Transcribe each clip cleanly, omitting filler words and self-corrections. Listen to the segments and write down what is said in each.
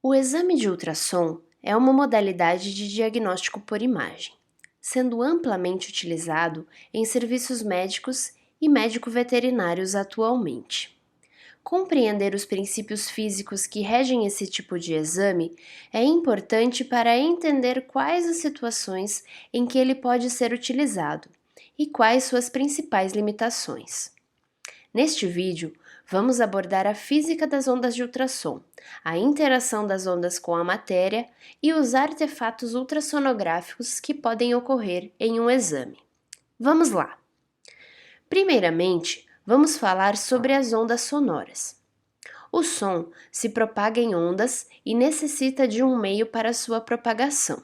O exame de ultrassom é uma modalidade de diagnóstico por imagem, sendo amplamente utilizado em serviços médicos e médico-veterinários atualmente. Compreender os princípios físicos que regem esse tipo de exame é importante para entender quais as situações em que ele pode ser utilizado e quais suas principais limitações. Neste vídeo, vamos abordar a física das ondas de ultrassom, a interação das ondas com a matéria e os artefatos ultrassonográficos que podem ocorrer em um exame. Vamos lá! Primeiramente, vamos falar sobre as ondas sonoras. O som se propaga em ondas e necessita de um meio para sua propagação,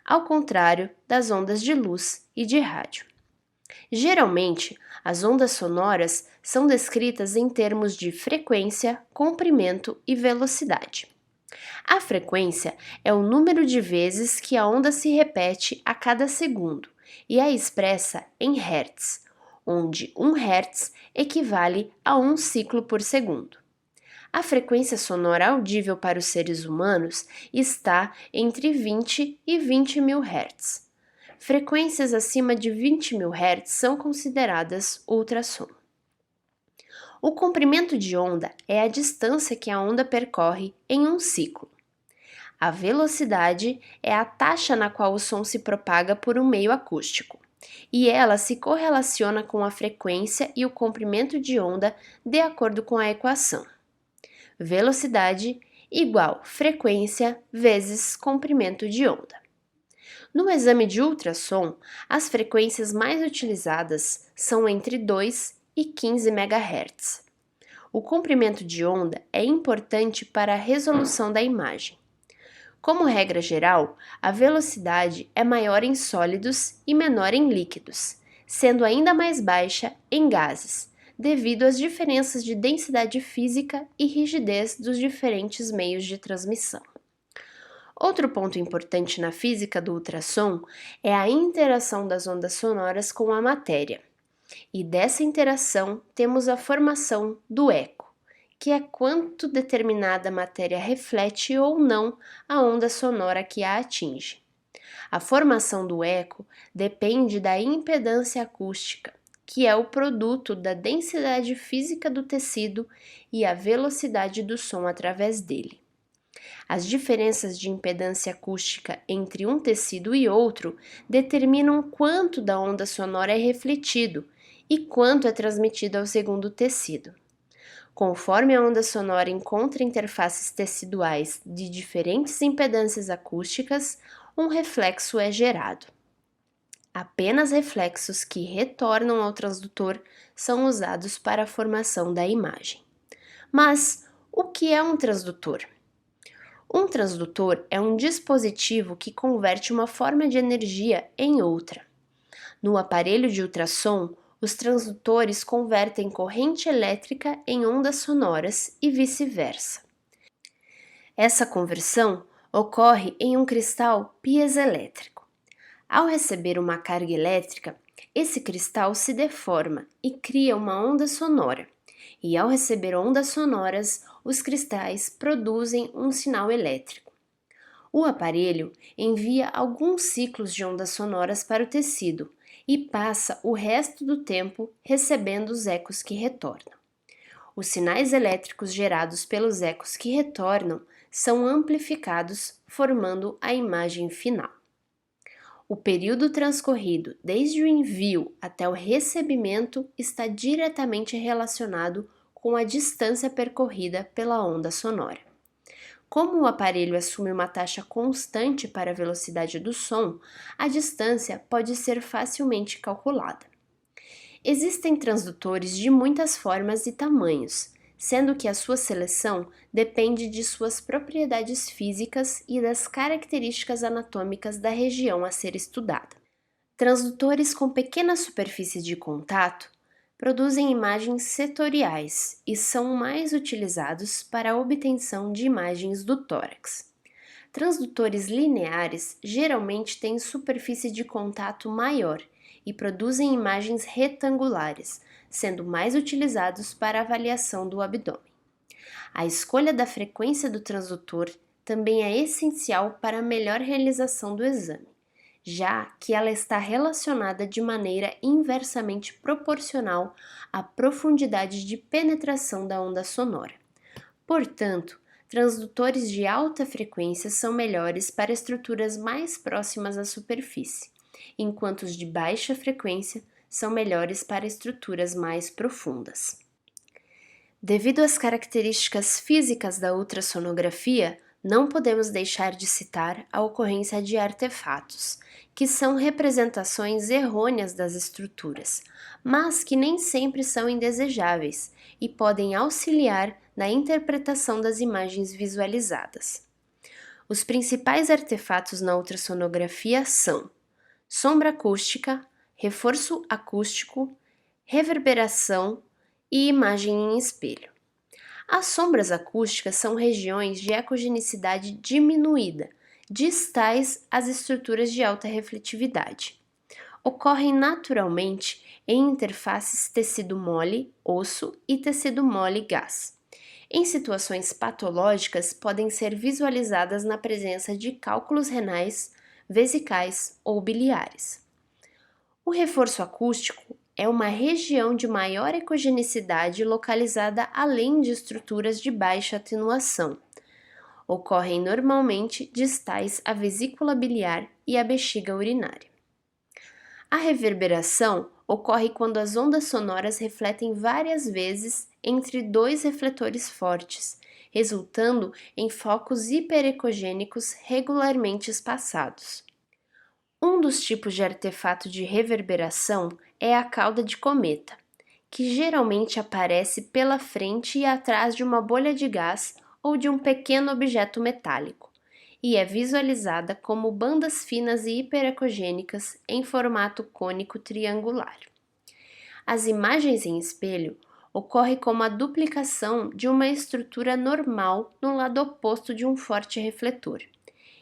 ao contrário das ondas de luz e de rádio. Geralmente, as ondas sonoras são descritas em termos de frequência, comprimento e velocidade. A frequência é o número de vezes que a onda se repete a cada segundo e é expressa em Hz, onde 1 Hz equivale a 1 ciclo por segundo. A frequência sonora audível para os seres humanos está entre 20 e 20 mil Hz. Frequências acima de 20 mil Hz são consideradas ultrassom. O comprimento de onda é a distância que a onda percorre em um ciclo. A velocidade é a taxa na qual o som se propaga por um meio acústico, e ela se correlaciona com a frequência e o comprimento de onda de acordo com a equação. Velocidade igual frequência vezes comprimento de onda. No exame de ultrassom, as frequências mais utilizadas são entre 2 e 15 MHz. O comprimento de onda é importante para a resolução da imagem. Como regra geral, a velocidade é maior em sólidos e menor em líquidos, sendo ainda mais baixa em gases, devido às diferenças de densidade física e rigidez dos diferentes meios de transmissão. Outro ponto importante na física do ultrassom é a interação das ondas sonoras com a matéria. E dessa interação temos a formação do eco, que é quanto determinada matéria reflete ou não a onda sonora que a atinge. A formação do eco depende da impedância acústica, que é o produto da densidade física do tecido e a velocidade do som através dele. As diferenças de impedância acústica entre um tecido e outro determinam quanto da onda sonora é refletido e quanto é transmitido ao segundo tecido. Conforme a onda sonora encontra interfaces teciduais de diferentes impedâncias acústicas, um reflexo é gerado. Apenas reflexos que retornam ao transdutor são usados para a formação da imagem. Mas o que é um transdutor? Um transdutor é um dispositivo que converte uma forma de energia em outra. No aparelho de ultrassom, os transdutores convertem corrente elétrica em ondas sonoras e vice-versa. Essa conversão ocorre em um cristal piezoelétrico. Ao receber uma carga elétrica, esse cristal se deforma e cria uma onda sonora. E ao receber ondas sonoras, os cristais produzem um sinal elétrico. O aparelho envia alguns ciclos de ondas sonoras para o tecido e passa o resto do tempo recebendo os ecos que retornam. Os sinais elétricos gerados pelos ecos que retornam são amplificados, formando a imagem final. O período transcorrido desde o envio até o recebimento está diretamente relacionado com a distância percorrida pela onda sonora. Como o aparelho assume uma taxa constante para a velocidade do som, a distância pode ser facilmente calculada. Existem transdutores de muitas formas e tamanhos, sendo que a sua seleção depende de suas propriedades físicas e das características anatômicas da região a ser estudada. Transdutores com pequenas superfícies de contato produzem imagens setoriais e são mais utilizados para a obtenção de imagens do tórax. Transdutores lineares geralmente têm superfície de contato maior e produzem imagens retangulares, sendo mais utilizados para a avaliação do abdômen. A escolha da frequência do transdutor também é essencial para a melhor realização do exame, já que ela está relacionada de maneira inversamente proporcional à profundidade de penetração da onda sonora. Portanto, transdutores de alta frequência são melhores para estruturas mais próximas à superfície, enquanto os de baixa frequência são melhores para estruturas mais profundas. Devido às características físicas da ultrassonografia, não podemos deixar de citar a ocorrência de artefatos, que são representações errôneas das estruturas, mas que nem sempre são indesejáveis e podem auxiliar na interpretação das imagens visualizadas. Os principais artefatos na ultrassonografia são sombra acústica, reforço acústico, reverberação e imagem em espelho. As sombras acústicas são regiões de ecogenicidade diminuída, distais às estruturas de alta refletividade. Ocorrem naturalmente em interfaces tecido mole, osso e tecido mole, gás. Em situações patológicas, podem ser visualizadas na presença de cálculos renais, vesicais ou biliares. O reforço acústico é uma região de maior ecogenicidade localizada além de estruturas de baixa atenuação. Ocorrem normalmente distais à vesícula biliar e à bexiga urinária. A reverberação ocorre quando as ondas sonoras refletem várias vezes entre dois refletores fortes, resultando em focos hiperecogênicos regularmente espaçados. Um dos tipos de artefato de reverberação é a cauda de cometa, que geralmente aparece pela frente e atrás de uma bolha de gás ou de um pequeno objeto metálico, e é visualizada como bandas finas e hiperecogênicas em formato cônico triangular. As imagens em espelho ocorrem como a duplicação de uma estrutura normal no lado oposto de um forte refletor.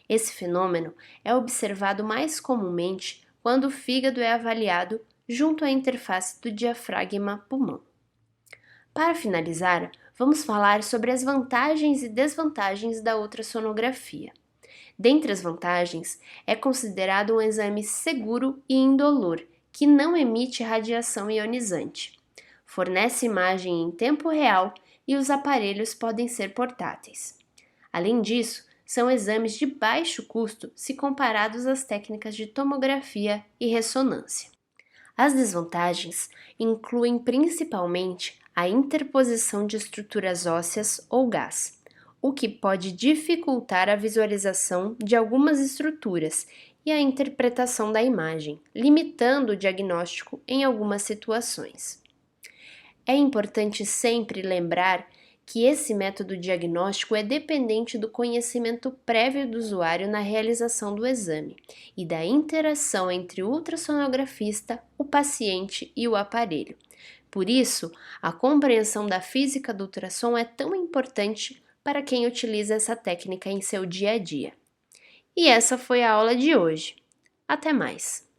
Esse fenômeno é observado mais comumente quando o fígado é avaliado junto à interface do diafragma-pulmão. Para finalizar, vamos falar sobre as vantagens e desvantagens da ultrassonografia. Dentre as vantagens, é considerado um exame seguro e indolor, que não emite radiação ionizante. Fornece imagem em tempo real e os aparelhos podem ser portáteis. Além disso, são exames de baixo custo se comparados às técnicas de tomografia e ressonância. As desvantagens incluem principalmente a interposição de estruturas ósseas ou gás, o que pode dificultar a visualização de algumas estruturas e a interpretação da imagem, limitando o diagnóstico em algumas situações. É importante sempre lembrar que esse método diagnóstico é dependente do conhecimento prévio do usuário na realização do exame e da interação entre o ultrassonografista, o paciente e o aparelho. Por isso, a compreensão da física do ultrassom é tão importante para quem utiliza essa técnica em seu dia a dia. E essa foi a aula de hoje. Até mais!